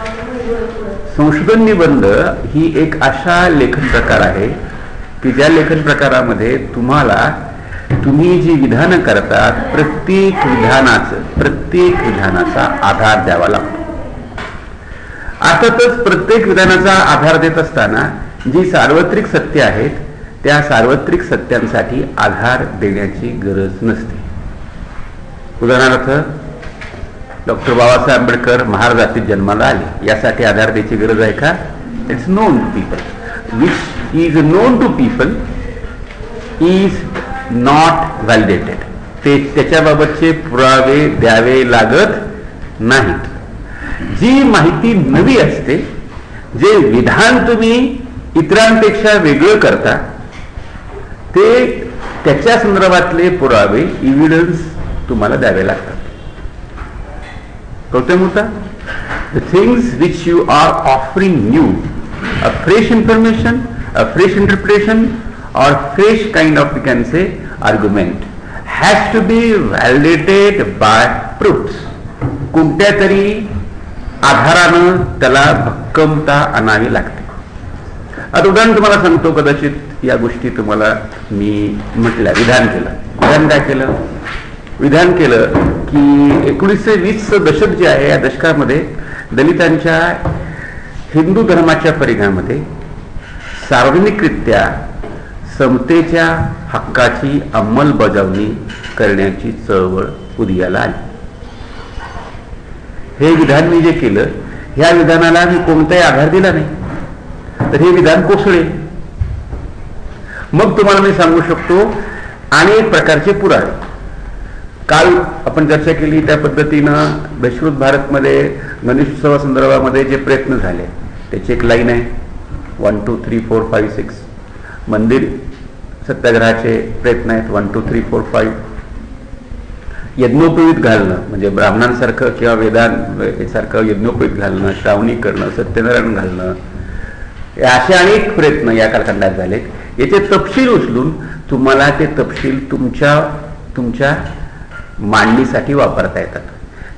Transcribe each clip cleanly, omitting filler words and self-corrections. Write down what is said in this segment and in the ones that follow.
संशोधन निबंध ही एक अशा लेखन प्रकार आहे की ज्या लेखन प्रकारामध्ये तुम्ही जी विधानं करतात प्रत्येक विधानाचा आधार द्यावा लागतो. अर्थातच प्रत्येक विधानाचा आधार देत असताना जी सार्वत्रिक सत्य आहेत त्या सार्वत्रिक सत्यांसाठी आधार देण्याची गरज नसते. उदाहरणार्थ डॉक्टर बाबासाहेब आंबेडकर महाराष्ट्रात जन्माला आले यासाठी आधार द्यायची गरज आहे का? It's known to people. Which is known to people is not validated. ते त्याच्याबाबतचे पुरावे द्यावे लागत नाहीत. जी माहिती नवी असते, जे विधान तुम्ही इतरांपेक्षा वेगळं करता, ते त्याच्या संदर्भातले पुरावे इव्हिडन्स तुम्हाला द्यावे लागतात. कळतोय मुद्दा? The things which you are offering new, a fresh information, a fresh interpretation, or fresh kind of, we can say, argument, has to be validated by proofs. कोणत्या तरी आधारानं त्याला भक्कमता आणावी लागते. आता उदाहरण तुम्हाला सांगतो, कदाचित या गोष्टी तुम्हाला मी म्हटल्या. विधान केलं की 1920 दशक जे आहे या दशकामध्ये दलितांच्या हिंदू धर्माच्या परिघामध्ये सार्वजनिकरित्या समतेच्या हक्काची अंमलबजावणी करण्याची चळवळ उदयाला आली. हे विधान मी जे केलं, ह्या विधानाला मी कोणताही आधार दिला नाही, तर हे विधान कोसळेल. मग तुम्हाला मी सांगू शकतो अनेक प्रकारचे पुरावे. काल आपण चर्चा केली त्या पद्धतीनं विश्रुत भारतमध्ये गणेशोत्सवा संदर्भामध्ये जे प्रयत्न झाले त्याची एक लाईन आहे 1 2 3 4 5 6. मंदिर सत्याग्रहाचे प्रयत्न आहेत 1 2 3 4 5. यज्ञोपवीत घालणं म्हणजे ब्राह्मणांसारखं किंवा वेदांसारखं यज्ञोपवीत घालणं, श्रावणी करणं, सत्यनारायण घालणं, असे अनेक प्रयत्न या कालखंडात झालेत. याचे तपशील उचलून तुम्हाला ते तपशील तुमच्या मांडणीसाठी वापरता येतात.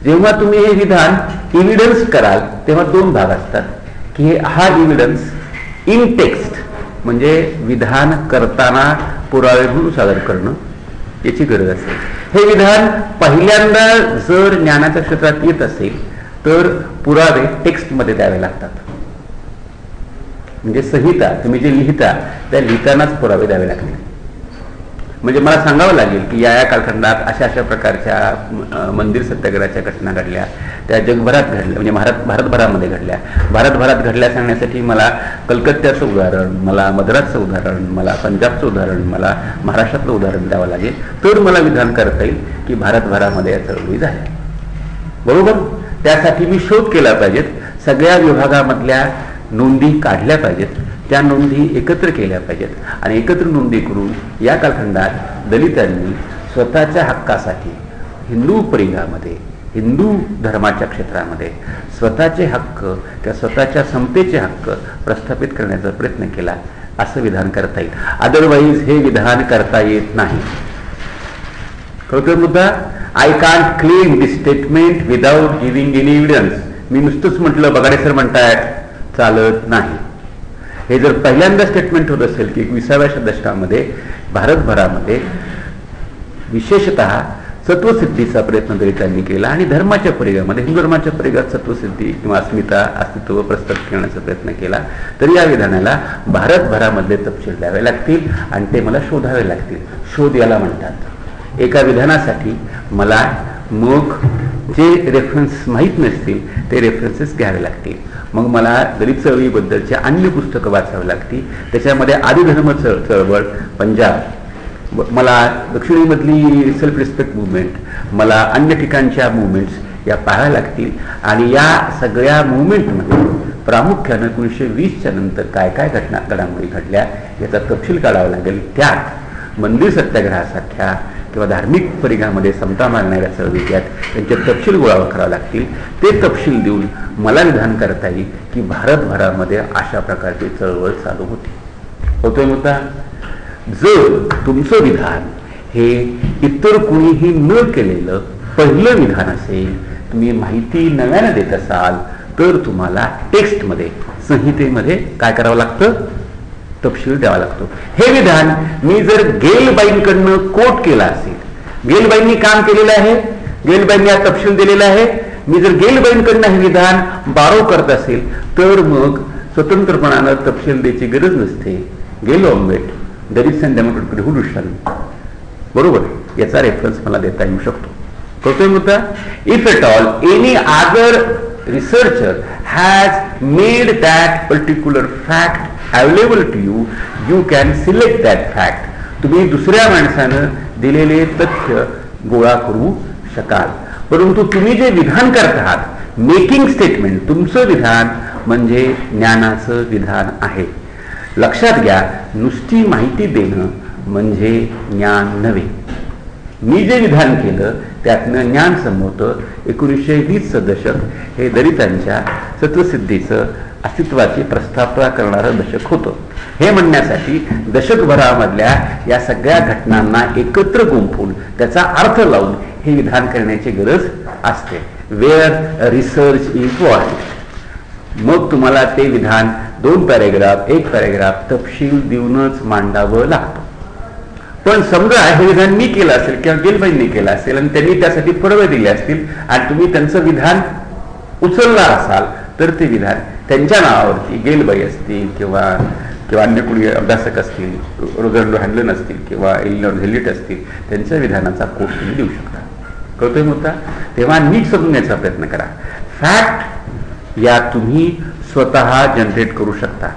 जेव्हा तुम्ही हे विधान इव्हिडन्स कराल तेव्हा दोन भाग असतात की हा इव्हिडन्स इन टेक्स्ट म्हणजे विधान करताना पुरावे म्हणून सादर करणं याची गरज असेल. हे विधान पहिल्यांदा जर ज्ञानाच्या क्षेत्रात येत असेल तर पुरावे टेक्स्टमध्ये द्यावे लागतात. म्हणजे संहिता तुम्ही जे लिहिता त्या लिहितानाच पुरावे द्यावे लागतील. म्हणजे मला सांगावं लागेल की या कालखंडात अशा प्रकारच्या मंदिर सत्याग्रहाच्या घटना घडल्या, त्या जगभरात घडल्या, म्हणजे भारतभरामध्ये घडल्या. भारतभरात घडल्या सांगण्यासाठी मला कलकत्त्याचं उदाहरण, मला मद्रासचं उदाहरण, मला पंजाबचं उदाहरण, मला महाराष्ट्रातलं उदाहरण द्यावं लागेल, तर मला विधान करता येईल की भारतभरामध्ये या चळवळी झाल्या. बरोबर? त्यासाठी मी शोध केला पाहिजेत, सगळ्या विभागामधल्या नोंदी काढल्या पाहिजेत, त्या नोंदी एकत्र केल्या पाहिजेत आणि एकत्र नोंदी करून या कालखंडात दलितांनी स्वतःच्या हक्कासाठी हिंदू परिघामध्ये, हिंदू धर्माच्या क्षेत्रामध्ये स्वतःचे हक्क किंवा स्वतःच्या समतेचे हक्क प्रस्थापित करण्याचा प्रयत्न केला, असं विधान करता येईल. अदरवाईज हे विधान करता येत नाही. कळतोय मुद्दा? I can't claim this statement without giving any evidence. मी नुसतंच म्हटलं, बगाडे सर म्हणतायत, चालत नाही. हे जर पहिल्यांदा स्टेटमेंट होत असेल की 20व्या दशकामध्ये भारतभरामध्ये विशेषतः सत्वसिद्धीचा प्रयत्न दलितांनी केला आणि धर्माच्या परिघामध्ये, हिंदू धर्माच्या परिघात सत्वसिद्धी किंवा अस्तित्व प्रस्थापित करण्याचा प्रयत्न केला, तर या विधानाला भारतभरामध्ये तपशील द्यावे लागतील आणि ते मला शोधावे लागतील. शोध याला म्हणतात. एका विधानासाठी मला मग जे रेफरन्स माहीत नसतील ते रेफरन्सेस घ्यावे लागतील. मग मला दलित चळवळीबद्दलचे अन्य पुस्तकं वाचावी लागतील. त्याच्यामध्ये आदिधर्म चळवळ पंजाब, मला दक्षिणेमधली सेल्फ रिस्पेक्ट मुवमेंट, मला अन्य ठिकाणच्या मुवमेंट्स या पाहाव्या लागतील. आणि या सगळ्या मुवमेंटमध्ये प्रामुख्यानं 1920च्या नंतर काय काय घडामोडी घडल्या याचा तपशील काढावा लागेल. त्यात मंदिर सत्याग्रहासारख्या किंवा धार्मिक परिघामध्ये समता मागणाऱ्या चळवळी आहेत त्यांचे तपशील गोळा करावे लागतील. ते तपशील देऊन मला विधान करता येईल की भारतभरामध्ये अशा प्रकारची चळवळ चालू होती. होतोय मुद्दा? जर तुमचं विधान हे इतर कुणीही न केलेलं पहिलं विधान असेल, तुम्ही माहिती नव्यानं देत असाल, तर तुम्हाला टेक्स्टमध्ये, संहितेमध्ये काय करावं लागतं, तपशील द्यावा लागतो. हे विधान मी जर गेलबाईंकडनं कोट केला असेल, गेलबाईंनी काम केलेलं आहे, गेलबाईंनी हा तपशील दिलेला आहे, मी जर गेलबाईंकडनं हे विधान बारो करत असेल तर मग स्वतंत्रपणानं तपशील द्यायची गरज नसते. गेल ऑम्बेट दरित डेमोक्रेट रिव्होल्युशन, बरोबर, याचा रेफरन्स मला देता येऊ शकतो. कळतोय मुद्दा? If at all any other researcher has made that particular fact available to you, you can select that fact. तुम्ही दुसऱ्या माणसानं दिलेले तथ्य गोळा करू शकाल. परंतु तुम्ही जे विधान करत आहात, मेकिंग स्टेटमेंट, तुमचं विधान म्हणजे ज्ञानाचं विधान आहे. लक्षात घ्या, नुसती माहिती देणं म्हणजे ज्ञान नव्हे. मी जे विधान केलं त्यातनं ज्ञान समोरतं. 1920 दशक हे दलितांच्या सत्वसिद्धीचं अस्तित्वाची प्रस्थापना करणारं दशक होतं. हे म्हणण्यासाठी दशकभरामधल्या या सगळ्या घटनांना एकत्र गुंफून त्याचा अर्थ लावून हे विधान करण्याची गरज असते. Where research is wanted. मग तुम्हाला ते विधान 2 पॅरेग्राफ 1 पॅरेग्राफ तपशील देऊनच मांडावं लागतं. पण समजा हे विधान मी केलं असेल किंवा गेलबाईंनी केलं असेल आणि त्यांनी त्यासाठी पुरावे दिले असतील आणि तुम्ही त्यांचं विधान उचलणार असाल तर ते विधान त्यांच्या नावावरती, गेलबाई असतील किंवा अन्य कोणी अभ्यासक असतील, रोझल्डो हॅन्डलन असतील किंवा एलिनॉर झेलिट असतील, त्यांच्या विधानाचा कोट तुम्ही देऊ शकता. कळतोय मुद्दा? तेव्हा नीट समजण्याचा प्रयत्न करा. फॅक्ट या तुम्ही स्वतः जनरेट करू शकता.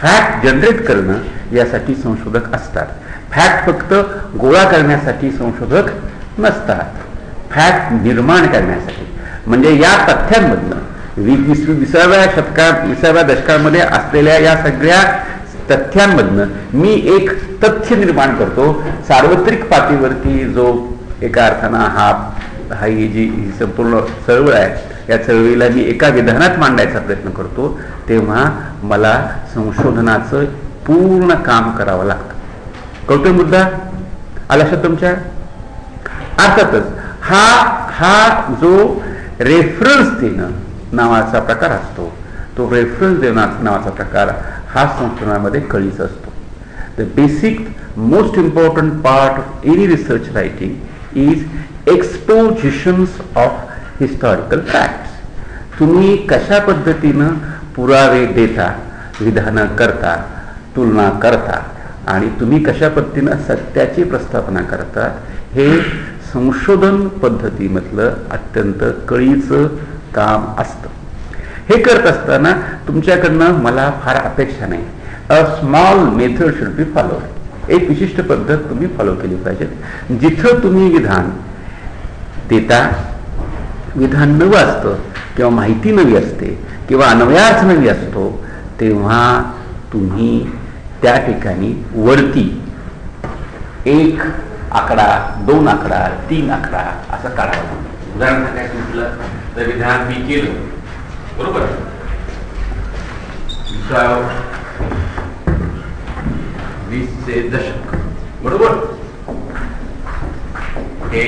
फॅक्ट जनरेट करणं यासाठी संशोधक असतात. फॅक्ट फक्त गोळा करण्यासाठी संशोधक नसतात. फॅक्ट निर्माण करण्यासाठी, म्हणजे या तथ्यांमधनं 20व्या दशकामध्ये असलेल्या या सगळ्या तथ्यांमधनं मी एक तथ्य निर्माण करतो. सार्वत्रिक पातळीवरती जो एका अर्थानं ही जी संपूर्ण चळवळ आहे, या चळवळीला मी एका विधानात मांडायचा प्रयत्न करतो, तेव्हा मला संशोधनाचं पूर्ण काम करावं लागतं. कळतोय मुद्दा? आला लक्षात तुमच्या? अर्थातच हा जो रेफरन्स देणं नावाचा प्रकार असतो, तो रेफरन्स देणं नावाचा प्रकार हा संशोधनामध्ये कळीचा असतो. The basic most important part of any research writing is expositions of historical facts. तुम्ही कशा पद्धतीनं पुरावे देता, विधानं करता, तुलना करता आणि तुम्ही कशा पद्धतीनं सत्याची प्रस्थापना करतात, हे संशोधन पद्धतीमधलं अत्यंत कळीचं काम असतं. हे करत असताना तुमच्याकडनं मला फार अपेक्षा नाही. A small method should be followed. एक विशिष्ट पद्धत तुम्ही फॉलो केली पाहिजे. जिथं तुम्ही विधान देता, विधान नवं असतं किंवा माहिती नवी असते किंवा अन्वयार्थ नवी असतो, तेव्हा तुम्ही त्या ठिकाणी वरती 1 आकडा, 2 आकडा, 3 आकडा असं काढावं. उदाहरण सांगायचं म्हटलं तर विधान मी केलं, बरोबर, 20चे दशक, बरोबर, हे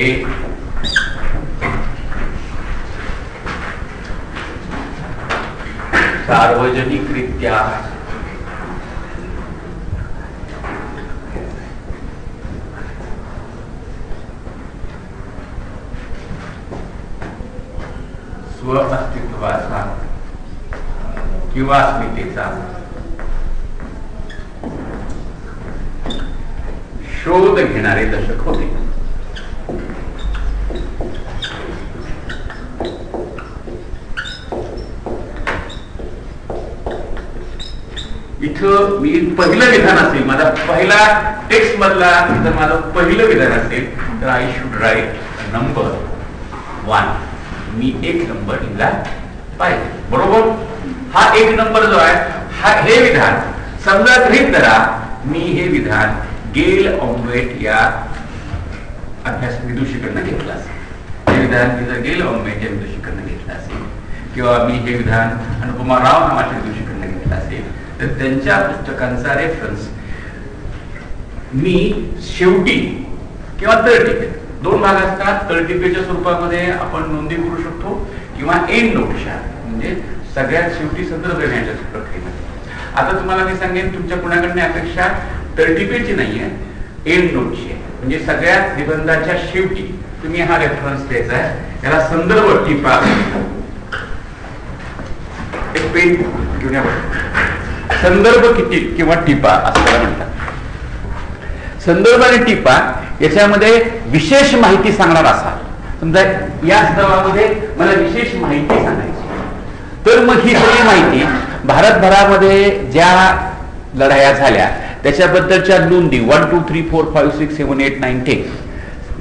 सार्वजनिकरित्या स्व अस्तित्वाचा किंवा अस्मितेचा शोध घेणारे दशक होते. इथं मी पहिलं विधान असेल, माझा पहिला टेक्स्ट मधला जर माझं पहिलं विधान असेल तर आय शुड राईट नंबर 1. मी 1 नंबर लिहिला पाहिजे, बरोबर. हा 1 नंबर जो आहे हे विधान समजा गृहीत धरा मी हे विधान गेल ऑम्वेट या अभ्यास विदुषीकडनं घेतलं असेल. हे विधान मी जर गेल ऑम्वेट या विदुषीकडनं घेतलं असेल किंवा मी हे विधान अनुपमा राव नावाच्या विदुषीकडनं घेतलं असेल तर त्यांच्या पुस्तकांचा रेफरन्स मी शेवटी किंवा तळटीपेत, 2 भाग असतात, तळटीपेच्या स्वरूपामध्ये आपण नोंदी करू शकतो किंवा एंड नोटच्या म्हणजे सगळ्यात शेवटी संदर्भ देण्याच्या प्रक्रियेमध्ये. आता तुम्हाला मी सांगेन, तुमच्या कुणाकडनं अपेक्षा 30 पेजची नाहीये, एंड नोटची आहे. म्हणजे सगळ्यात निबंधाच्या शेवटी तुम्ही हा रेफरन्स द्यायचा आहे. याला संदर्भ टिपा, एक पेन घेऊन या. संदर्भ किती किंवा टिपा असं त्याला म्हणतात. संदर्भ आणि टिपा याच्यामध्ये विशेष माहिती सांगणार असा, समजा या स्तरामध्ये मला विशेष माहिती सांगायची, तर मग ही सगळी माहिती भारतभरामध्ये ज्या लढाया झाल्या त्याच्याबद्दलच्या नोंदी 1 2 3 4 5 6 7 8 9 10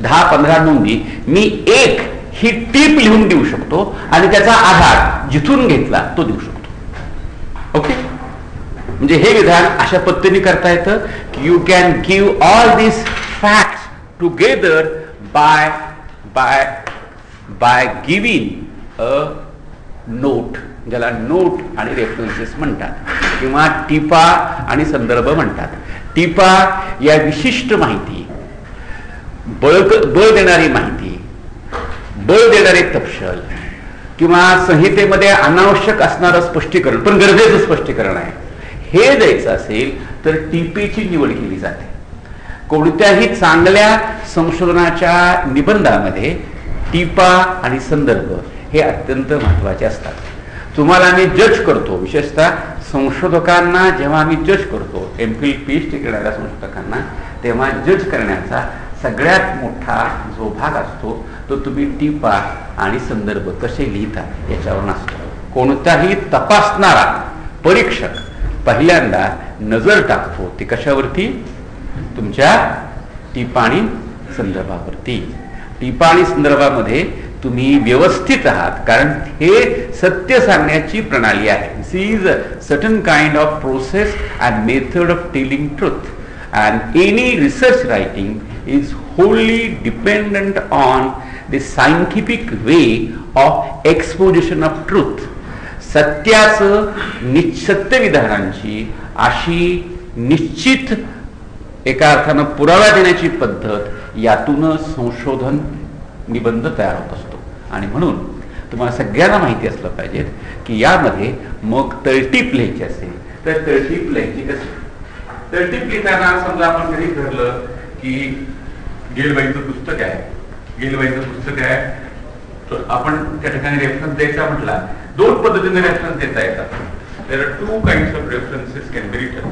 10-15 नोंदी मी एक ही टीप लिहून देऊ शकतो आणि त्याचा आधार जिथून घेतला तो देऊ शकतो. ओके, म्हणजे हे विधान अशा पद्धतीने करता येतं की you can give all this facts together by giving a note, ज्याला नोट आणि रेफरन्सेस म्हणतात किंवा टिपा आणि संदर्भ म्हणतात. टिपा या विशिष्ट माहिती, बळ देणारी माहिती, बळ देणारे तपशील किंवा संहितेमध्ये अनावश्यक असणारं स्पष्टीकरण पण गरजेचं स्पष्टीकरण आहे, हे द्यायचं असेल तर टिपेची निवड केली जाते. कोणत्याही चांगल्या संशोधनाच्या निबंधामध्ये टिपा आणि संदर्भ हे अत्यंत महत्वाचे असतात. तुम्हाला आम्ही जज करतो, विशेषतः संशोधकांना जेव्हा आम्ही जज करतो, एमफिल पीएचडी करणाऱ्या संशोधकांना, तेव्हा जज करण्याचा सगळ्यात मोठा जो भाग असतो तो तुम्ही टिपा आणि संदर्भ कसे लिहिता याच्यावर नसतो. कोणताही तपासणारा परीक्षक पहिल्यांदा नजर टाकतो ती कशावरती, तुमच्या टीपा आणि संदर्भावरती. टीपा आणि संदर्भामध्ये तुम्ही व्यवस्थित आहात, कारण हे सत्य सांगण्याची प्रणाली आहे. This is a certain kind of process and method of telling truth, and any research writing is wholly dependent on the scientific way of exposition of truth. सत्य विधानांची अशी निश्चित एका अर्थानं पुरावा देण्याची पद्धत यातूनच संशोधन निबंध तयार होत असतो. आणि म्हणून तुम्हाला सगळ्यांना माहिती असलं पाहिजे की यामध्ये मग तळटीप लिहायची असेल तर तळटीप लिहायची कशी. तळटीप लिहिताना समजा आपण घरी ठरलं की गेलबाईचं पुस्तक आहे, गेलबाईचं पुस्तक आहे, तर आपण त्या ठिकाणी रेफरन्स द्यायचा म्हटला, दोन पद्धतीने रेफरन्स देता येतात. There are two kinds of references can be written.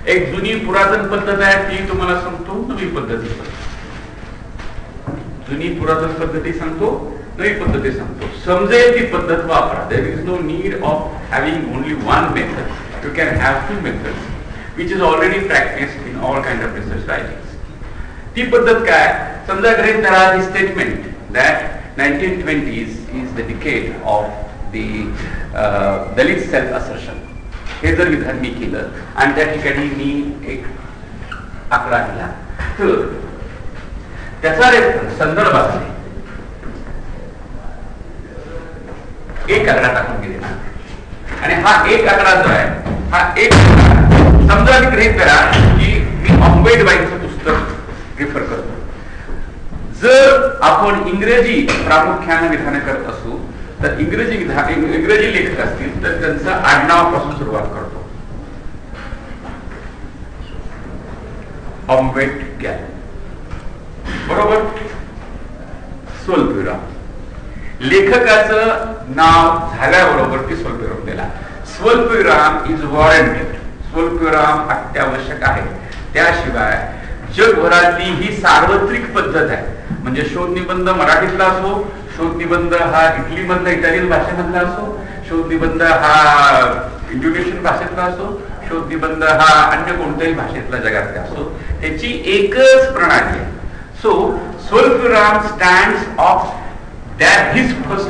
एक जुनी पुरातन पद्धत आहे, ती तुम्हाला सांगतो, नवी पद्धती जुनी पुरातन पद्धती सांगतो, नवी पद्धती सांगतो. समजेल ती पद्धत वापरा. There is no need of having only one method. You can have two methods which is already practised in all kind of research writing. ती पद्धत काय, समजा गृहीत धरा the statement that 1920s is the decade of the Dalit self assertion. हे जर विधान मी केलं आणि त्या ठिकाणी मी एक आकडा दिला, तर त्याचा रेफरन्स संदर्भात एक आकडा टाकून गेलेला आणि हा एक आकडा जो आहे, हा एक समजा मी गृहीत करा की मी आंबेडकरांचं पुस्तक रिफर करतो. जर आपण इंग्रजी प्रामुख्याने विधान करत असू तर इंग्रजी लेखक असतील तर त्यांचं आडनावापासून सुरुवात करतो. आंबेडकर बरोबर, स्वल्पविराम. लेखकाचं नाव झाल्याबरोबर ती स्वल्पविराम दिला. स्वल्पविराम इज वॉरंटेड. स्वल्पविराम अत्यावश्यक आहे. त्याशिवाय जगभरातली ही सार्वत्रिक पद्धत आहे. म्हणजे शोध निबंध मराठीतला असो, शोध निबंध हा इटली मधला इटालियन भाषेमधला असो, शोध निबंध हा इंडोनेशियन भाषेतला असो, शोध निबंध हा अन्य कोणत्याही भाषेतला जगातला असो, त्याची एकच प्रणाली आहे. सो स्वल्पविराम stands of that his first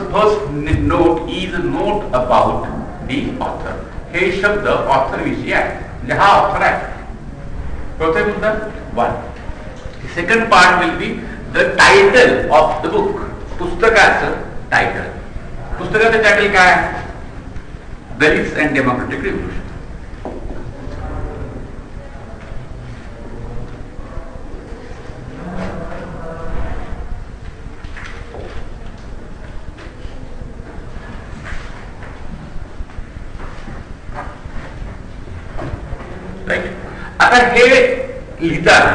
note is a note about the author. हे शब्द ऑथर विषयी आहे, म्हणजे हा ऑथर आहे. कळतोय मुद्दा? One. Second part will be the title of the book. पुस्तकाचं टायटल. पुस्तकाचं टायटल काय? Dalits and democratic revolution. Right. आता हे लिहिताना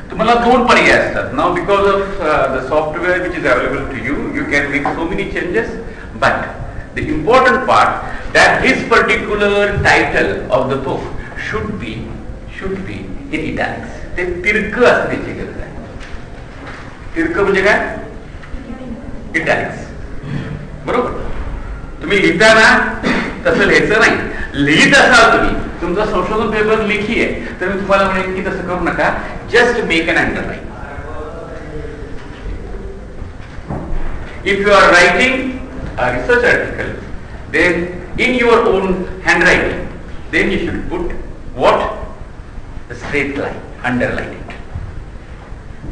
तुम्हाला दोन पर्याय असतात. नाव because of the software which is available to you, you can make so many changes, but the important part that his particular title of the book should be in italics. ते तिरक असण्याची गरज आहे. तिरक म्हणजे काय? इटॅलिक्स. बरोबर. तुम्ही लिहिताना तसं लिहायचं नाही. लिहित असाल तुम्ही, तुमचा संशोधन पेपर लेखी आहे, तर मी तुम्हाला म्हणेन की तसं करू नका. Just make an underline. If you are writing a research article, then in your own handwriting, then you should put what? Straight line, underline it.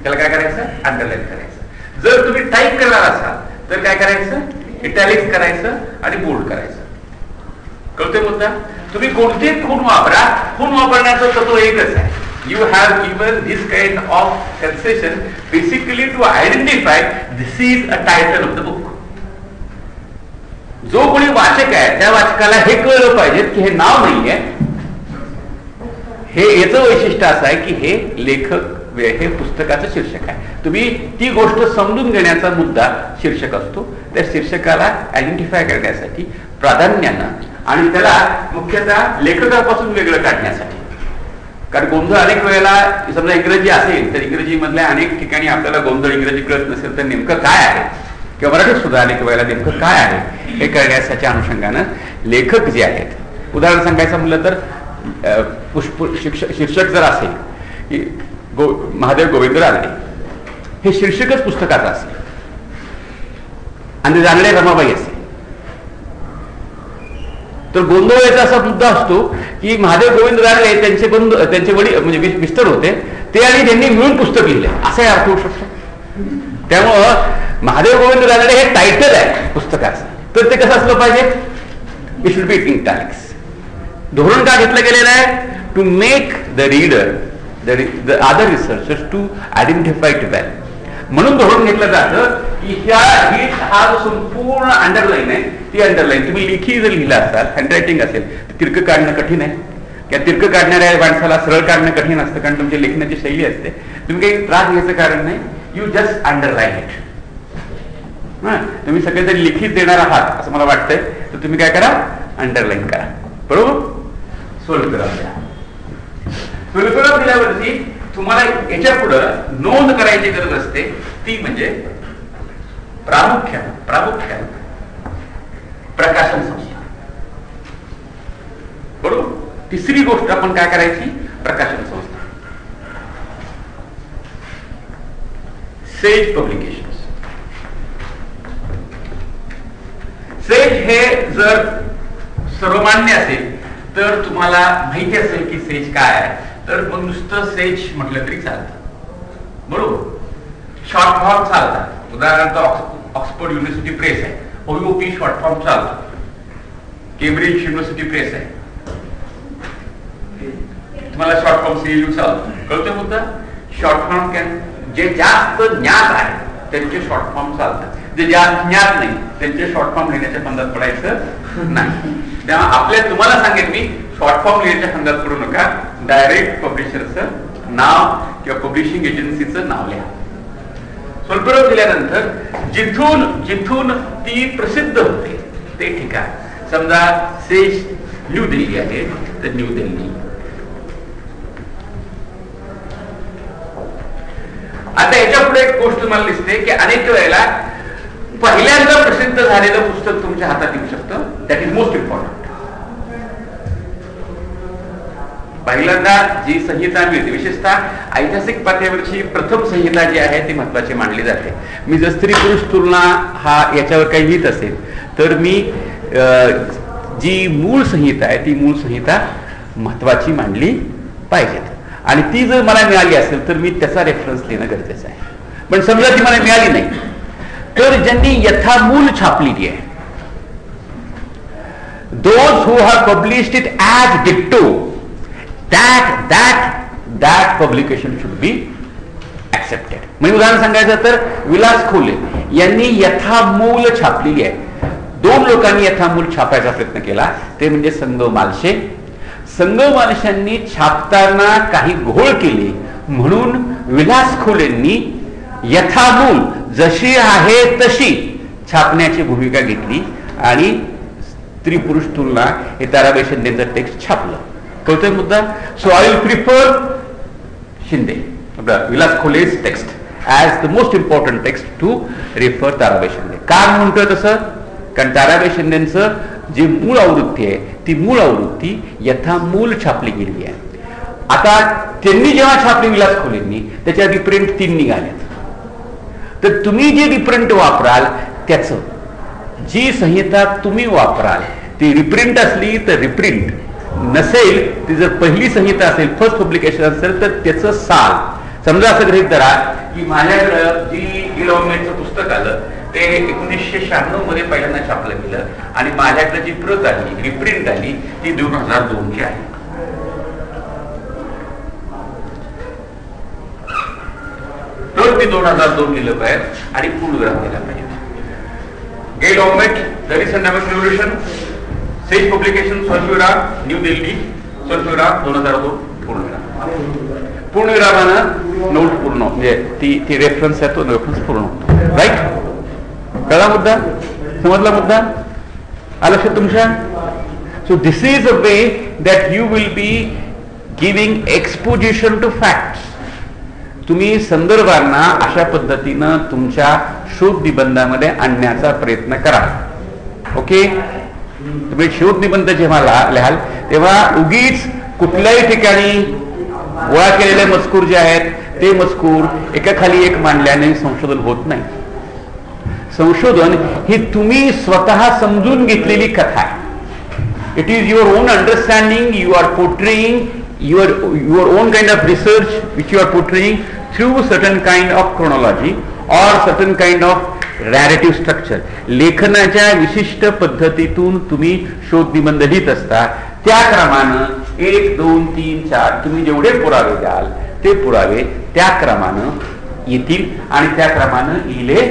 त्याला काय करायचं? अंडरलाईन करायचं. जर तुम्ही टाईप करणार असाल तर काय करायचं? इटॅलिक्स करायचं आणि बोल्ड करायचं. कळतोय मुद्दा? तुम्ही कोणते खूण वापरा, खूण वापरण्याचा तत्व एकच आहे. You have given this kind of concession basically to identify this is a title of the book. जो कोणी वाचक आहे त्या वाचकाला हे कळलं पाहिजे की हे नाव नाहीये. हे याचं वैशिष्ट्य असं आहे की हे लेखक, हे पुस्तकाचं शीर्षक आहे. तुम्ही ती गोष्ट समजून घेण्याचा मुद्दा शीर्षक असतो. त्या शीर्षकाला आयडेंटिफाय करण्यासाठी प्राधान्यानं आणि त्याला मुख्यतः लेखकापासून वेगळं काढण्यासाठी. कारण गोंधळ अनेक वेळेला, समजा इंग्रजी असेल तर इंग्रजी मधल्या अनेक ठिकाणी आपल्याला गोंधळ, इंग्रजी कळत नसेल तर नेमकं काय आहे, किंवा मराठीत सुद्धा अनेक वेळेला नेमकं काय आहे हे करण्याच्या अनुषंगानं लेखक जे आहेत, उदाहरण सांगायचं म्हटलं तर शीर्षक जर असेल की महादेव गोविंद रानडे, हे शीर्षकच पुस्तकाचं असेल आणि रानडे रमाबाई असेल, तर गोंधळ याचा असा मुद्दा असतो की महादेव गोविंद रानडे त्यांचे वडील म्हणजे मिस्टर होते ते, आणि त्यांनी मिळून पुस्तक लिहिले असाही अर्थ होऊ शकतो. त्यामुळं महादेव गोविंद रानडे हे टायटल आहे पुस्तकाचं, तर ते कसं असलं पाहिजे? It should be in italics. धोरण का घेतलं गेलेलं आहे? To make the reader, the other researchers to identify it well. म्हणून धोरण घेतलं जातं की हा जो संपूर्ण अंडरलाईन आहे ती अंडरलाईन तुम्ही लेखी जर लिहिला असाल, हँडरायटिंग असेल तर तिरकं काढणं कठीण आहे. किंवा तिरकं काढणाऱ्या माणसाला सरळ काढणं कठीण असतं, कारण तुमची लेखनाची शैली असते. तुम्ही काही त्रास घ्यायचं कारण नाही. You just underline it. तुम्ही सगळेजण लिखित देणार आहात असं मला वाटतंय, तर तुम्ही काय करा? अंडरलाईन करा. बरोबर. स्वल्पविराम द्या. स्वल्पविराम दिल्यावरती तुम्हाला याच्या पुढं नोंद करायची गरज असते, ती म्हणजे प्रामुख्याने प्रकाशन संस्था. बरोबर. तिसरी गोष्ट आपण काय करायची? प्रकाशन संस्था. Says publications. सेज हे जर सर्वमान्य असेल तर तुम्हाला माहिती असेल की सेज काय आहे, तर मग नुसतं सेज म्हटलं तरी चालतं. बरोबर. शॉर्ट फॉर्म चालतात. उदाहरणार्थ ऑक्सफोर्ड युनिव्हर्सिटी प्रेस आहे, OUP शॉर्ट फॉर्म चालतो. केम्ब्रिज युनिव्हर्सिटी प्रेस आहे, तुम्हाला शॉर्ट फॉर्म CLU चालतो. कळतोय मुद्दा? शॉर्ट फॉर्म जे जास्त ज्ञात आहे त्यांचे शॉर्ट फॉर्म चालतात. जे जास्त ज्ञात नाही त्यांचे शॉर्ट फॉर्म लिहिण्याच्या फंदात पडायचं नाही. तेव्हा तुम्हाला सांगेन मी, शॉर्ट फॉर्म लिहिण्याच्या फंदात पडू नका. डायरेक्ट पब्लिशरचं नाव किंवा पब्लिशिंग एजन्सीचं नाव लिहा. स्वल्पविराम दिल्यानंतर जिथून ती प्रसिद्ध होते ते ठिकाण, समजा सेज न्यू दिल्ली आहे तर न्यू दिल्ली. आता याच्या पुढे एक गोष्ट तुम्हाला दिसते की अनेक वेळेला पहिल्यांदा प्रसिद्ध झालेलं पुस्तक तुमच्या हातात येऊ शकतं. That is most important. पहिल्यांदा जी संहिता मिळते, विशेषतः ऐतिहासिक पातळीवरची प्रथम संहिता जी आहे ती महत्वाची मानली जाते. मी जर स्त्री पुरुष तुलना हा याच्यावर काही लिहित असेल तर मी जी मूळ संहिता आहे ती मूळ संहिता महत्वाची मानली पाहिजेत, आणि ती जर मला मिळाली असेल तर मी त्याचा रेफरन्स लिहिणं गरजेचं आहे. पण समजा ती मला मिळाली नाही तर ज्यांनी यथामूल छापलेली आहे, those who have published it as डिक्टो, that publication should be accepted. म्हणजे उदाहरण सांगायचं तर विलास खोले यांनी यथामूल छापलेली आहे. दोन लोकांनी यथामूल छापायचा प्रयत्न केला, ते म्हणजे संगम मालशे. संघ माणसांनी छापताना काही घोळ केले म्हणून विलास खोलेंनी यथामूल जशी आहे तशी छापण्याची भूमिका घेतली आणि स्त्री पुरुष तुलना हे ताराबाई शिंदेचं टेक्स्ट छापलं. कळतोय मुद्दा? So I will prefer Shinde, Vilas Khole's text as the most important text to refer Tarabai Shinde. का म्हणतोय तसं? कारण ताराबाई शिंदेचं जी मूळ आवृत्ती आहे ती मूळ आवृत्ती यथामूल छापली गेली आहे. आता त्यांनी जेव्हा छापली विलास खोलेंनी त्याच्या रिप्रिंट 3 निघाल्यात. तर तुम्ही जे रिप्रिंट वापराल त्याचं जी संहिता तुम्ही वापराल ती रिप्रिंट असली तर रिप्रिंट, नसेल ती जर पहिली संहिता असेल, फर्स्ट पब्लिकेशन असेल तर त्याचं साल. समजा असं गृहीत धरा की माझ्याकडं जी गिलॉमेटचं पुस्तक आलं ते 1996 मध्ये पहिल्यांदा छापलं गेलं आणि माझ्याकडे जी प्रत आली, रिप्रिंट आली ती 2002 ची आहे. तर ती 2002 लिहिलं पाहिजे आणि पूर्णविराम दिला पाहिजे. Guillemet the recent revolution, Sage publication, स्वल्पविराम, न्यू दिल्ली, स्वल्पविराम 2002 पूर्णविराम. पूर्णविरामानं नोट पूर्ण म्हणजे ती रेफरन्स आहे, तो रेफरन्स पूर्ण होतो. राईट? कळला मुद्दा? समजला मुद्दा? आलं लक्षात तुमच्या? So this is a way that you will be giving exposition to facts. तुम्ही संदर्भांना अशा पद्धतीनं तुमच्या शोध निबंधामध्ये आणण्याचा प्रयत्न करा. ओके? तुम्ही शोध निबंध जेव्हा लिहाल तेव्हा उगीच कुठल्याही ठिकाणी गोळा केलेले मजकूर जे आहेत ते मजकूर एका खाली एक मांडल्याने संशोधन होत नाही. संशोधन ही तुम्ही स्वतः समजून घेतलेली कथा आहे. It is your own understanding. You are portraying your own kind of research which you are portraying through certain kind of chronology or certain kind of narrative structure. लेखनाच्या विशिष्ट पद्धतीतून तुम्ही शोध निबंध लिहित असता त्या क्रमानं 1, 2, 3, 4 तुम्ही जेवढे पुरावे द्याल ते पुरावे त्या क्रमानं येतील आणि त्या क्रमानं लिहिले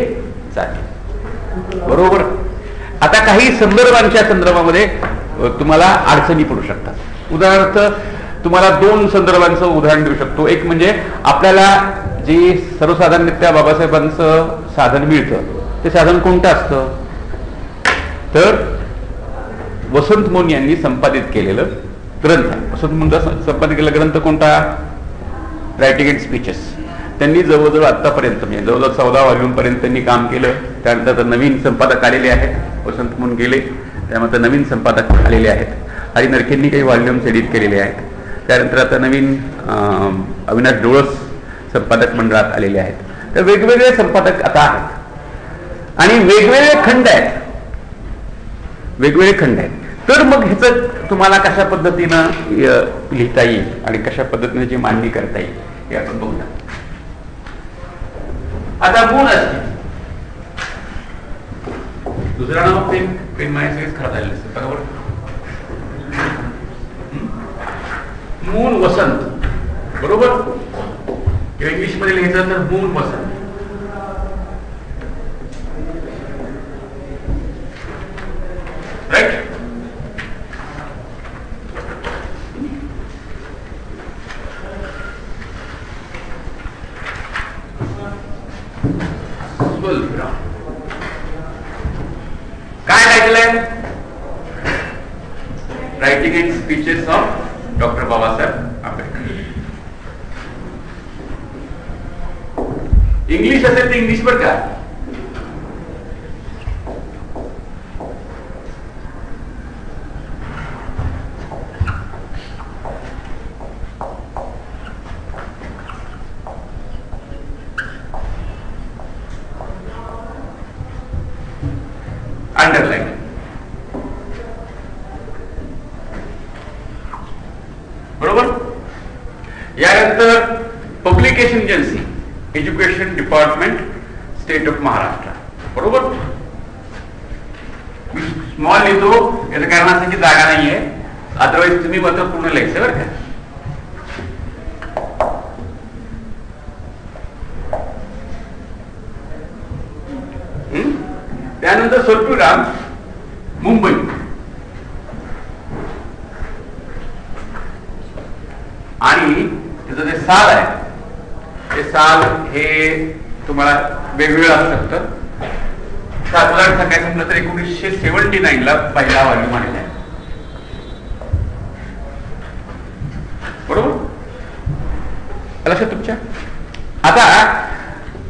जातील. बरोबर? आता काही संदर्भांच्या संदर्भामध्ये तुम्हाला अडचणी पडू शकतात. उदाहरणार्थ तुम्हाला 2 संदर्भांचं उदाहरण देऊ शकतो. एक म्हणजे आपल्याला जे सर्वसाधारणरित्या बाबासाहेबांचं साधन मिळतं ते साधन कोणतं असतं? तर वसंत मोहन यांनी संपादित केलेलं ग्रंथ. वसंत मोहन संपादित केलेला ग्रंथ कोणता? Writing and speeches. त्यांनी जवळजवळ आतापर्यंत म्हणजे जवळजवळ 14 व्हॉल्यूम पर्यंत त्यांनी काम केलं. त्यानंतर नवीन संपादक आलेले आहेत. वसंत मोहन गेले, त्यानंतर नवीन संपादक आलेले आहेत. आणि नरखेंनी काही व्हॉल्यूम्स एडिट केलेले आहेत. त्यानंतर आता नवीन अविनाश डोळस संपादक मंडळात आलेले आहेत. तर वेगवेगळे संपादक आता आहेत आणि वेगवेगळे खंड आहेत. वेगवेगळे खंड आहेत. तर मग ह्याचं तुम्हाला कशा पद्धतीनं लिहिता येईल आणि कशा पद्धतीने जी मांडणी करता येईल हे आपण बघूया. आता गुण असते. दुसरा नाव पेन मायसेस खरं झालेलं असतं. बरोबर? मून वसंत. बरोबर? किंवा इंग्लिश मध्ये लिहायचं तर मून वसंत. राईट? काय title? Writing and speeches of doctor Babasaheb Ambedkar. English असेल तर इंग्लिश बर का? अंडरलाईन. बरोबर? यानंतर publication agency, education department, state of Maharashtra. बरोबर? मी स्मॉल लिहितो याचं कारण असं की जागा नाहीये. अदरवाईज तुम्ही मात्र पूर्ण लिहायचं बरं का. त्यानंतर स्वल्पविराम मुंबई. साल आहे ते साल हे तुम्हाला वेगवेगळं असू शकतं. उदाहरण सांगायचं म्हटलं तर 1979ला पहिला व्हॉल्यूम आलेला आहे, बरोबर लक्षात तुमच्या. आता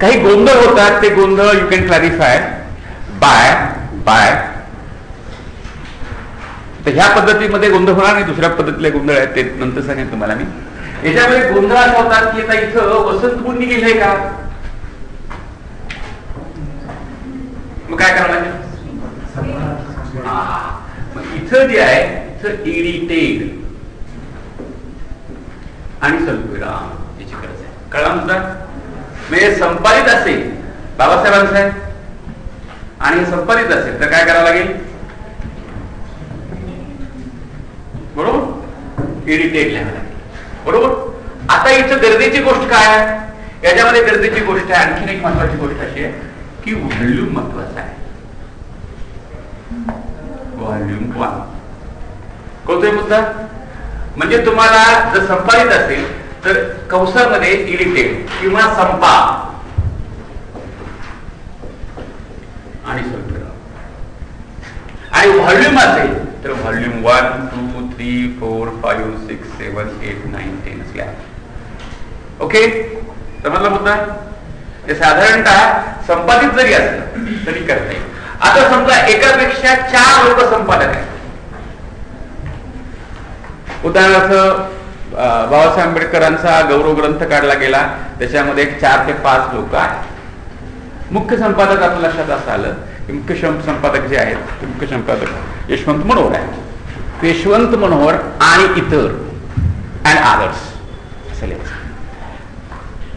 काही गोंधळ होतात, ते गोंधळ यू कॅन क्लॅरिफाय बाय तर ह्या पद्धतीमध्ये गोंधळ होणार नाही. दुसऱ्या पद्धतीतले गोंधळ आहेत ते नंतर सांगेन तुम्हाला मी. याच्यामध्ये गोंधळ असा होतात की आता इथं वसंत कुंडी लिहिलंय का, मग काय करावं लागेल, मग इथं जे आहे इथं इरिटेड आणि स्वल्पविराम याची गरज आहे. कळला मुद्दा. म्हणजे संपादित असेल बाबासाहेबांचं आहे आणि संपादित असेल तर काय करावं लागेल, बरोबर इरिटेड लिहावं लागेल, बरोबर. आता इथं गरजेची गोष्ट काय आहे, याच्यामध्ये गरजेची गोष्ट आहे आणखीन एक महत्वाची गोष्ट अशी आहे की व्हॉल्यूम महत्वाचा आहे. व्हॉल्यूम 1 कळतोय मुद्दा. म्हणजे तुम्हाला जर संपादित असेल तर कंसामध्ये इरिटेड किंवा संपा आणि स्वल्पविराम, आणि व्हॉल्यूम असेल तर व्हॉल्यूम 1 2 3 4 5 6 7 8 9 10 असल्या. ओके समजला मुद्दा. हे साधारणतः संपादित जरी असलं तरी करता येईल. आता समजा एकापेक्षा 4 लोक संपादक आहेत. उदाहरणार्थ बाबासाहेब आंबेडकरांचा गौरव ग्रंथ काढला गेला, त्याच्यामध्ये 4 ते 5 लोक आहेत. मुख्य संपादक आपल्या लक्षात असं आलं की मुख्य संपादक जे आहेत ते मुख्य संपादक यशवंत मनोहर आहेत. यशवंत मनोहर आणि इतर अँड आदर्स असं लिहायचं.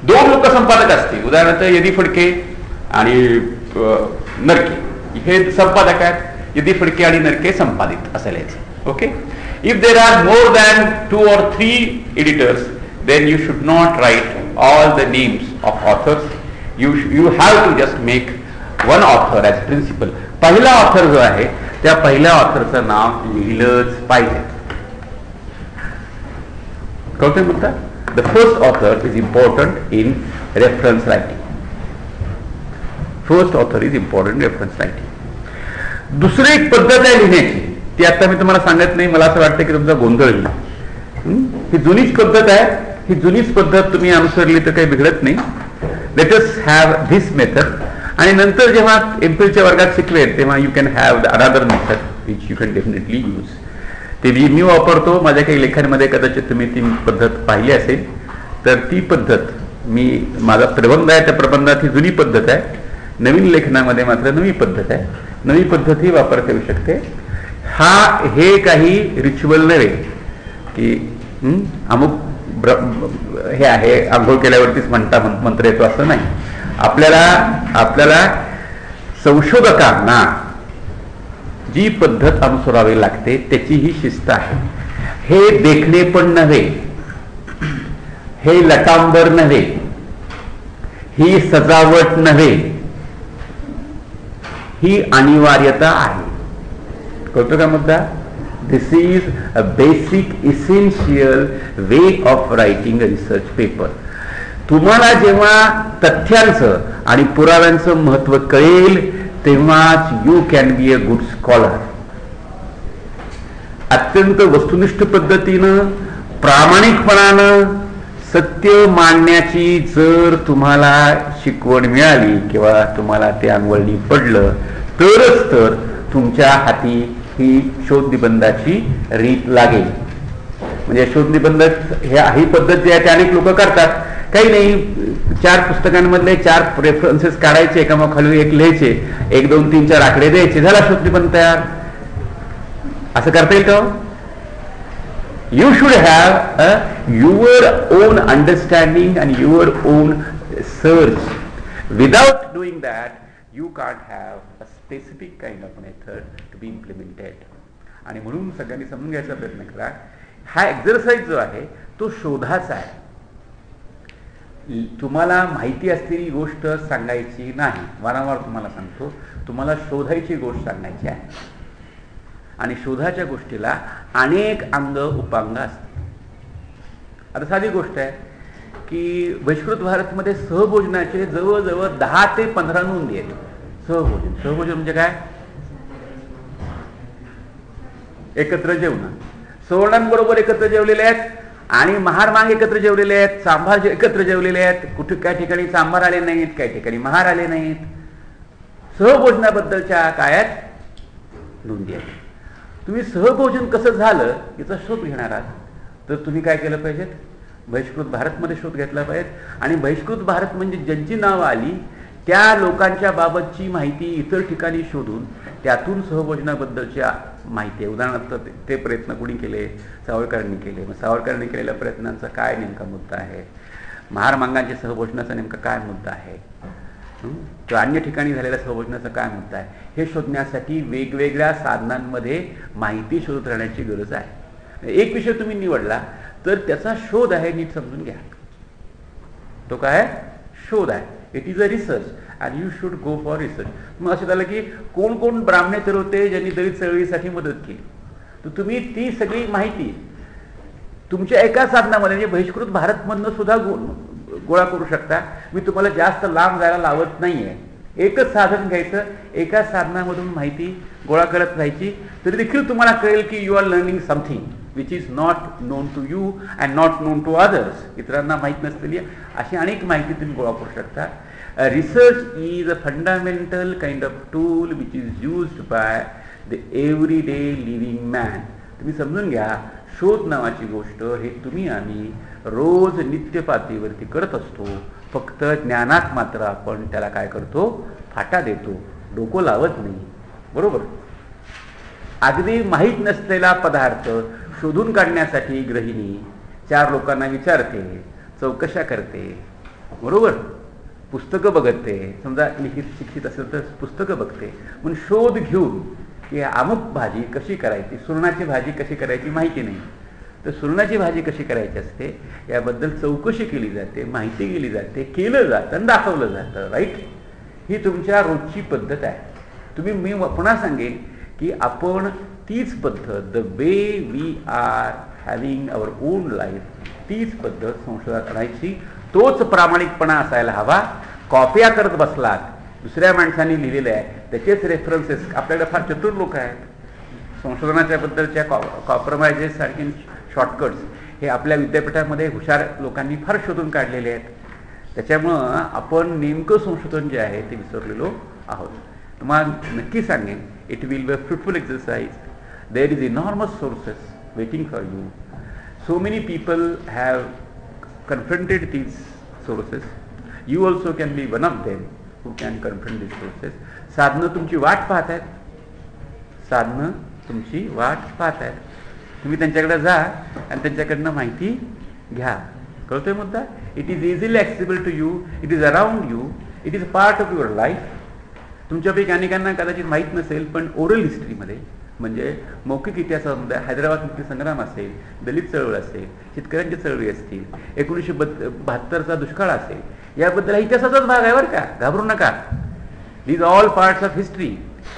2 लोक संपादक असतील, उदाहरणार्थ यदी फडके आणि नरके हे संपादक आहेत. यदी फडके आणि नरके संपादित असं लिहायचं. Okay. If there are more than 2 or 3 editors, then you should not write all the names of authors. You have to just make one author as principal. पहिला ऑथर जो आहे त्या पहिल्या ऑथरचं नाव लिहिलंच पाहिजे. कळतंय मुद्दा. The first author is important in reference writing. First author is important in reference writing. दुसरी एक पद्धत आहे लिहिण्याची, ती आता मी तुम्हाला सांगत नाही. मला असं वाटतं की तुमचा गोंधळ होईल. ही जुनीच पद्धत आहे. ही जुनीच पद्धत तुम्ही अनुसरली तर काही बिघडत नाही. Let us have this method. आणि नंतर जेव्हा एमफिलच्या वर्गात शिकवेल तेव्हा you can have the another method which you can definitely use. ते मी वापरतो माझ्या काही लेखांमध्ये, कदाचित तुम्ही ती पद्धत पाहिली असेल. तर ती पद्धत मी माझा प्रबंध आहे त्या प्रबंधात ही जुनी पद्धत आहे. नवीन लेखनामध्ये मात्र नवी पद्धत आहे. नवी पद्धत ही वापरता येऊ शकते. हे काही रिच्युअल नव्हे की अमुक हे आहे आंघोळ केल्यावरतीच मंत्र येतो असं नाही. आपल्याला संशोधकांना जी पद्धत अनुसरावी लागते त्याची ही शिस्त आहे. हे देखणे पण नव्हे, हे लटांबर नव्हे, ही सजावट नव्हे, ही अनिवार्यता आहे. कळतो का मुद्दा. This is a basic essential way of writing a research paper. तुम्हाला जेव्हा तथ्यांचं आणि पुराव्यांचं महत्व कळेल तेव्हाच you can be a good scholar. अत्यंत वस्तुनिष्ठ पद्धतीनं प्रामाणिकपणानं सत्य मांडण्याची जर तुम्हाला शिकवण मिळाली किंवा तुम्हाला ते अंगवळणी पडलं तरच तर तुमच्या हाती ही शोधनिबंधाची रीत लागेल. म्हणजे शोधनिबंध ही पद्धत जी आहे ते अनेक लोक करतात. काही नाही, 4 पुस्तकांमधले 4 रेफरन्सेस काढायचे, एका मग खाली एक लिहायचे, 1 2 3 4 आकडे द्यायचे, झाला शोधनिबंध तयार. असं करता येईल का. You should have your own understanding and your own search. Without doing that, you can't have a specific kind of method to be implemented. आणि म्हणून सगळ्यांनी समजून घ्यायचा प्रयत्न करा. हा एक्झरसाइज जो आहे तो शोधाचा आहे. तुम्हाला माहिती असलेली गोष्ट सांगायची नाही. वारंवार तुम्हाला सांगतो, तुम्हाला शोधायची गोष्ट सांगायची आहे. आणि शोधाच्या गोष्टीला अनेक अंग उपांग असतात. आता साधी गोष्ट आहे की बहिष्कृत भारतमध्ये सहभोजनाचे जवळजवळ 10 ते 15 नोंदी आहेत. सहभोजन म्हणजे काय? एकत्र जेवण. सवर्णांबरोबर एकत्र जेवलेले आहेत आणि महार मांग एकत्र जेवलेले आहेत, सांभार एकत्र जेवलेले आहेत. कुठे काही ठिकाणी सांभार आले नाहीत, काही ठिकाणी महार आले नाहीत. सहभोजनाबद्दलच्या काय आहेत? नोंदी आहेत. तुम्ही सहभोजन कसं झालं याचा शोध घेणार आहात तर तुम्ही काय केलं पाहिजेत? बहिष्कृत भारतमध्ये शोध घेतला पाहिजे. आणि बहिष्कृत भारत म्हणजे ज्यांची नावं आली त्या लोकांच्या बाबतची माहिती इतर ठिकाणी शोधून त्यातून सहभोजनाबद्दलच्या माहिती, उदाहरणार्थ ते प्रयत्न कुणी केले? सावरकरांनी केले. मग सावरकरांनी केलेल्या प्रयत्नांचा काय नेमका मुद्दा आहे? महार मांगांच्या सहभोजनाचा नेमका काय मुद्दा आहे? किंवा अन्य ठिकाणी झालेल्या सहभोजनाचा काय मुद्दा आहे? हे शोधण्यासाठी वेगवेगळ्या साधनांमध्ये माहिती शोधत राहण्याची गरज आहे. एक विषय तुम्ही निवडला तर त्याचा शोध आहे, नीट समजून घ्या. तो काय? शोध आहे. It is a research and you should go for research. मग असं झालं की कोण कोण ब्राह्मणेतर होते ज्यांनी दलित चळवळीसाठी मदत केली, तर तुम्ही ती सगळी माहिती तुमच्या एका साधनामध्ये म्हणजे बहिष्कृत भारतमधनं सुद्धा गोळा करू शकता. मी तुम्हाला जास्त लांब जायला लावत नाहीये. एकच साधन घ्यायचं, एका साधनामधून माहिती गोळा करत राहायची, तरी देखील तुम्हाला कळेल की you are learning something which is not known to you and not known to others. इतरांना माहीत नसलेली अशी अनेक माहिती तुम्ही गोळा करू शकता. Research is a fundamental kind of tool which is used by the everyday living man. तुम्ही समजून घ्या, शोध नावाची गोष्ट हे तुम्ही आम्ही रोज नित्य पातळीवरती करत असतो. फक्त ज्ञानात मात्र आपण त्याला काय करतो? फाटा देतो, डोकं लावत नाही. बरोबर? अगदी माहीत नसलेला पदार्थ शोधून काढण्यासाठी गृहिणी 4 लोकांना विचारते, चौकशा करते. बरोबर? पुस्तकं बघते. समजा लिखित शिक्षित असेल तर पुस्तकं बघते. म्हणून शोध घेऊन की अमुक भाजी कशी करायची, सुरणाची भाजी कशी करायची माहिती नाही, तर सुरणाची भाजी कशी करायची असते याबद्दल चौकशी केली जाते, माहिती केली जाते, केलं जातं आणि दाखवलं जातं. राईट? ही तुमच्या रोजची पद्धत आहे. मी पुन्हा सांगेन की आपण तीच पद्धत, the way we are having our own life, तीच पद्धत संशोधनात आणायची. तोच प्रामाणिकपणा असायला हवा. कॉप्या करत बसलात, दुसऱ्या माणसांनी लिहिलेलं आहे त्याचेच रेफरन्सेस. आपल्याकडे फार चतुर लोक आहेत. संशोधनाच्या बद्दलच्या कॉम्प्रोमाइजेस सारखे शॉर्टकट्स हे आपल्या विद्यापीठामध्ये हुशार लोकांनी फार शोधून काढलेले आहेत. त्याच्यामुळं आपण नेमकं संशोधन जे आहे ते विसरलेलो आहोत. तुम्हाला नक्की सांगेन, it will be a fruitful exercise. There is enormous sources waiting for you. So many people have confronted these sources. You also can be one of them who can confront these sources. साधनं तुमची वाट पाहत आहेत. साधनं तुमची वाट पाहत आहेत. तुम्ही त्यांच्याकडे जा आणि त्यांच्याकडनं माहिती घ्या. कळतोय मुद्दा? It is easily accessible to you. It is around you. It is a part of your life. तुमच्यापैकी अनेकांना कदाचित माहीत नसेल, पण ओरल हिस्ट्रीमध्ये म्हणजे मौखिक इतिहासामध्ये हैदराबाद मुक्ती संग्राम असेल, दलित चळवळ असेल, शेतकऱ्यांच्या चळवळी असतील, 1972चा दुष्काळ असेल, याबद्दल इतिहासाचाच भाग आहे बरं का, घाबरू नका. These all parts of history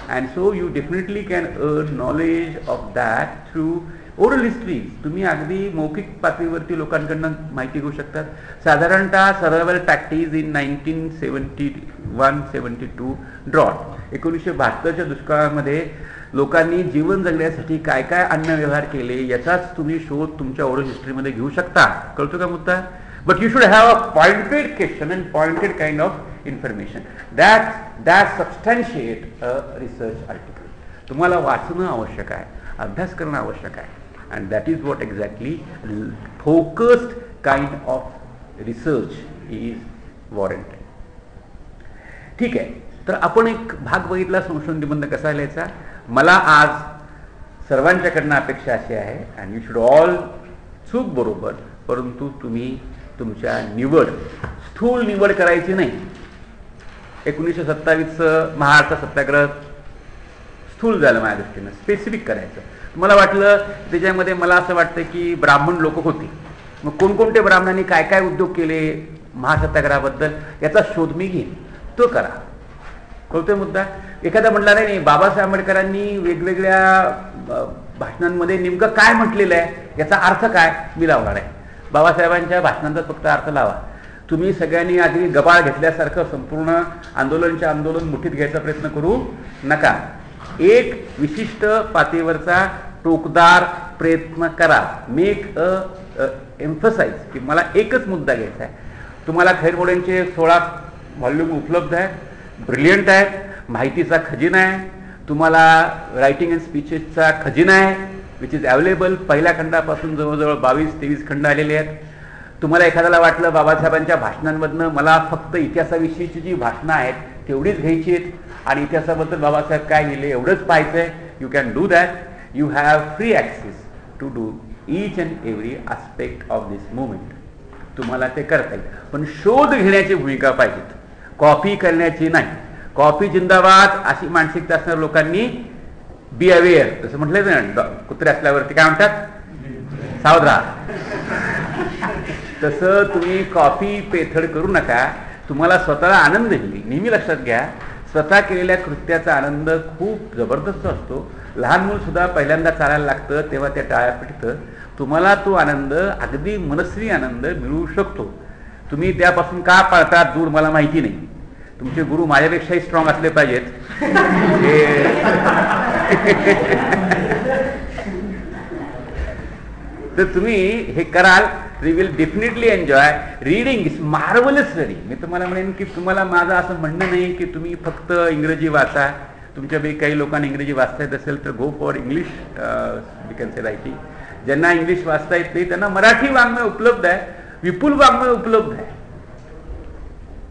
and so you definitely can earn knowledge of that through oral history. तुम्ही अगदी मौखिक पातळीवरती लोकांकडनं माहिती घेऊ शकतात. साधारणतः सर्व्हायवल प्रॅक्टिस इन 1971-72 ड्रॉट, 1972च्या दुष्काळामध्ये लोकांनी जीवन जगण्यासाठी काय काय अन्न व्यवहार केले याचाच तुम्ही शोध तुमच्या ओरल हिस्ट्रीमध्ये घेऊ शकता. कळतो का मुद्दा? But you should have a pointed question and pointed kind of information that substantiate a research article. तुम्हाला वाचणं आवश्यक आहे, अभ्यास करणं आवश्यक आहे. And that is what exactly focused kind of research is warranted. ठीक आहे. तर आपण एक भाग बघितला संशोधन निबंध कसा लिहायचा. मला आज सर्वांच्याकडनं अपेक्षा अशी आहे, and you should all चूक बरोबर, परंतु तुम्ही तुमच्या निवड, स्थूल निवड करायची नाही. 1927चं महाराष्ट्र सत्याग्रह स्थूल झालं माझ्या दृष्टीनं. स्पेसिफिक करायचं. मला वाटलं त्याच्यामध्ये, मला असं वाटतं की ब्राह्मण लोक होते, मग कोणकोणते ब्राह्मणांनी काय काय उद्योग केले महासत्याग्रहाबद्दल याचा शोध मी घेईन, तो करा. कळतोय मुद्दा? एखादा म्हटला नाही बाबासाहेब आंबेडकरांनी वेगवेगळ्या भाषणांमध्ये नेमकं काय म्हटलेलं आहे, याचा अर्थ काय, मी लावणार आहे. बाबासाहेबांच्या भाषणांचा फक्त अर्थ लावा. तुम्ही सगळ्यांनी आधी गबाळ घेतल्यासारखं संपूर्ण आंदोलन मुठीत घ्यायचा प्रयत्न करू नका. एक विशिष्ट पातळीवरचा टोकदार प्रयत्न करा. मेक एम्फसाइज की मला एकच मुद्दा घ्यायचा आहे. तुम्हाला खैर मोडेंचे 16 व्हॉल्यूम उपलब्ध आहेत, ब्रिलियंट आहेत, माहितीचा खजिना आहे. तुम्हाला रायटिंग अँड स्पीचेसचा खजिना आहे विच इज अवेलेबल. पहिल्या खंडापासून जवळजवळ 22-23 खंड आलेले आहेत. तुम्हाला एखाद्याला वाटलं बाबासाहेबांच्या भाषणांमधनं मला फक्त इतिहासाविषयीची जी भाषणं आहेत तेवढीच घ्यायची आहेत आणि इतिहासाबद्दल बाबासाहेब काय लिहिले एवढंच पाहायचं आहे, you can do that. You have free access to do each and every aspect of this movement. तुम्हाला ते करता येईल, पण शोध घेण्याची भूमिका पाहिजेत, कॉपी करण्याची नाही. कॉपी जिंदाबाद अशी मानसिकता असणाऱ्या लोकांनी बी अवेअर, जसं म्हटलं ना कुत्रे असल्यावरती काय म्हणतात, सावध राहा. तसं तुम्ही कॉपी पेथड करू नका. तुम्हाला स्वतःला आनंद येईल. नेहमी लक्षात घ्या, स्वतः केलेल्या कृत्याचा आनंद खूप जबरदस्त असतो. लहान मूल सुद्धा पहिल्यांदा चालायला लागतं तेव्हा त्या टाळ्या पिटतं. तुम्हाला तो आनंद अगदी मनस्वी आनंद मिळू शकतो. तुम्ही त्यापासून का पाळतात दूर मला माहिती नाही. तुमचे गुरु माझ्यापेक्षाही स्ट्रॉंग असले पाहिजेत. तर तुम्ही हे कराल, you will definitely enjoy. Reading is marvellous reading. मी तुम्हाला म्हणेन की तुम्हाला माझं असं म्हणणं नाही की तुम्ही फक्त इंग्रजी वाचा. तुमच्यापैकी काही लोकांना इंग्रजी वाचता येत असेल तर go for English we can say writing. ज्यांना इंग्लिश वाचता येत नाही त्यांना मराठी वाङ्मय उपलब्ध आहे, विपुल वाङ्मय उपलब्ध आहे,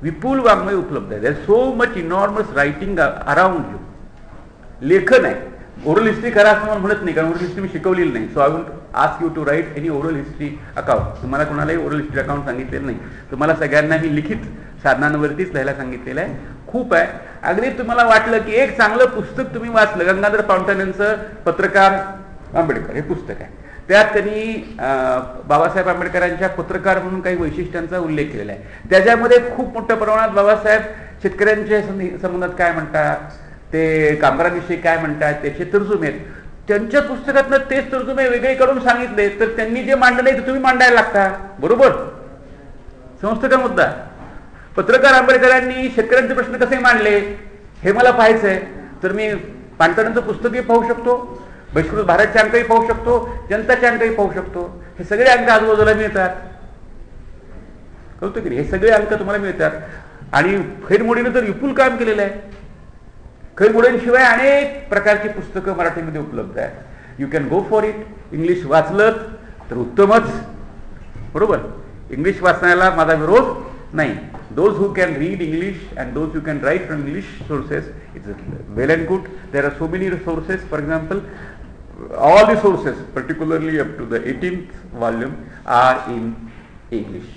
विपुल वाङ्मय उपलब्ध आहे. There so much enormous writing around you. लेखन आहे. ओरल हिस्ट्री करा असं मला म्हणत नाही, कारण ओरल हिस्ट्री मी शिकवलेली नाही. So I won't ask you to write any oral history account. तुम्हाला कोणालाही ओरल हिस्ट्री अकाउंट सांगितलेलं नाही. तुम्हाला सगळ्यांना मी लिखित साधनांवरतीच लिहायला सांगितलेलं आहे. खूप आहे. अगदी तुम्हाला वाटलं की एक चांगलं पुस्तक तुम्ही वाचलं, गंगाधर पावंटन यांचं पत्रकार आंबेडकर हे पुस्तक आहे. त्यात त्यांनी बाबासाहेब आंबेडकरांच्या पत्रकार म्हणून काही वैशिष्ट्यांचा उल्लेख केलेला आहे. त्याच्यामध्ये खूप मोठ्या प्रमाणात बाबासाहेब शेतकऱ्यांच्या संबंधात काय म्हणतात, ते कामगारांविषयी काय म्हणतात, त्याचे तर्जुमे आहेत. त्यांच्या पुस्तकातनं तेच तर्जुमे वेगळे करून सांगितले तर त्यांनी जे मांडलं नाही ते तुम्ही मांडायला लागता. बरोबर, समजतं का मुद्दा? पत्रकार आंबेडकरांनी शेतकऱ्यांचे प्रश्न कसे मांडले हे मला पाहायचंय तर मी पांटणांचं पुस्तकही पाहू शकतो, बहिष्कृत भारतचे अंकही पाहू शकतो, जनताचे अंकही पाहू शकतो. हे सगळे अंक आजूबाजूला मिळतात. कळतं की नाही? हे सगळे अंक तुम्हाला मिळतात. आणि खैर मोडीनं तर विपुल काम केलेलं आहे. खैर मोडींशिवाय अनेक प्रकारची पुस्तकं मराठीमध्ये उपलब्ध आहेत. You can go for it. English वाचलं तर उत्तमच. बरोबर, इंग्लिश वाचण्याला माझा विरोध नाही. Those who can read English and those who can write from English sources, it's well and good. There are so many sources. For example, all the sources, particularly up to the 18th volume, are in English.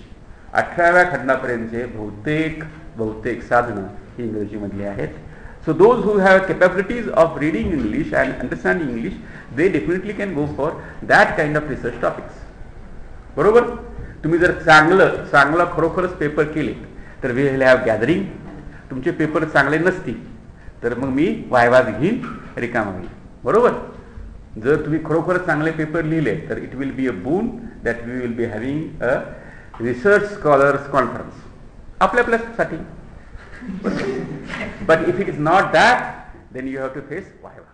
18व्या खंडापर्यंतचे बहुतेक साधनं ही इंग्रजीमधली आहेत. So those who have capabilities of reading English and understanding English, they definitely can go for that kind of research topics. बरोबर? तुम्ही जर चांगलं खरोखरच paper केले तर वी विल हॅव गॅदरिंग. तुमचे पेपर चांगले नसतील तर मग मी वायवाज घेईन, रिकामा होईल. बरोबर, जर तुम्ही खरोखरच चांगले पेपर लिहिले तर it will be a boon that we will be having a research scholars conference आपल्यासाठी. But if it is not that then you have to face viva.